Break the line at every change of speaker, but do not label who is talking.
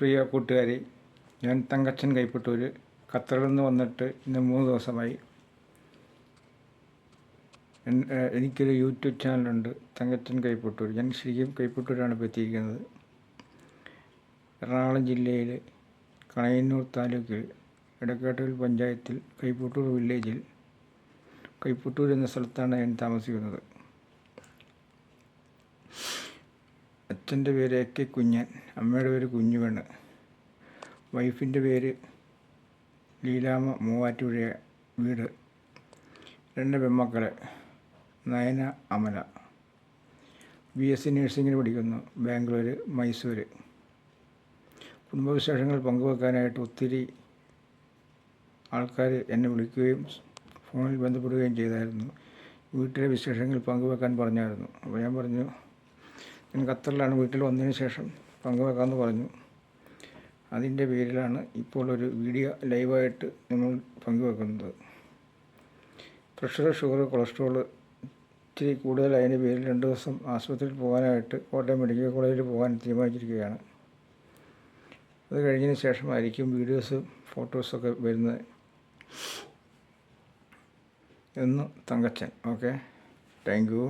പ്രിയ കൂട്ടുകാരി, ഞാൻ തങ്കച്ചൻ കൈപ്പട്ടൂർ. ഖത്തറിൽ നിന്ന് വന്നിട്ട് ഇന്ന് 3 ദിവസമായി. എനിക്കൊരു യൂട്യൂബ് ചാനലുണ്ട്, തങ്കച്ചൻ കൈപ്പട്ടൂർ. ഞാൻ ശരിക്കും കൈപ്പട്ടൂരാണ് ഇപ്പോൾ എത്തിയിരിക്കുന്നത്. എറണാകുളം ജില്ലയിൽ കണയന്നൂർ താലൂക്കിൽ എടക്കാട്ടുകൽ പഞ്ചായത്തിൽ കൈപ്പട്ടൂർ വില്ലേജിൽ കൈപ്പട്ടൂർ എന്ന സ്ഥലത്താണ് ഞാൻ താമസിക്കുന്നത്. അച്ഛൻ്റെ പേര് AK കുഞ്ഞൻ, അമ്മയുടെ പേര് കുഞ്ഞുപെണ്ണ്, വൈഫിൻ്റെ പേര് ലീലാമ്മ, മൂവാറ്റുപുഴ വീട്. 2 പെൺമക്കൾ, നയന, അമല. BSc നഴ്സിങ്ങിന് പഠിക്കുന്നു, ബാംഗ്ലൂർ, മൈസൂർ. കുടുംബവിശേഷങ്ങൾ പങ്കുവെക്കാനായിട്ട് ഒത്തിരി ആൾക്കാർ എന്നെ വിളിക്കുകയും ഫോണിൽ ബന്ധപ്പെടുകയും ചെയ്തായിരുന്നു. വീട്ടിലെ വിശേഷങ്ങൾ പങ്കുവെക്കാൻ പറഞ്ഞായിരുന്നു. അപ്പോൾ ഞാൻ പറഞ്ഞു, ഞാൻ ഖത്തറിലാണ്, വീട്ടിൽ വന്നതിന് ശേഷം പങ്കുവെക്കാമെന്ന് പറഞ്ഞു. അതിൻ്റെ പേരിലാണ് ഇപ്പോൾ ഒരു വീഡിയോ ലൈവായിട്ട് നമ്മൾ പങ്കുവെക്കുന്നത്. പ്രഷർ, ഷുഗർ, കൊളസ്ട്രോൾ ഇത്തിരി കൂടുതലായതിൻ്റെ പേരിൽ 2 ദിവസം ആശുപത്രിയിൽ പോകാനായിട്ട് കോട്ടയം മെഡിക്കൽ കോളേജിൽ പോകാൻ തീരുമാനിച്ചിരിക്കുകയാണ്. അത് കഴിഞ്ഞതിന് ശേഷമായിരിക്കും വീഡിയോസും ഫോട്ടോസൊക്കെ വരുന്നത്. എന്ന് തങ്കച്ചൻ. Okay, thank you.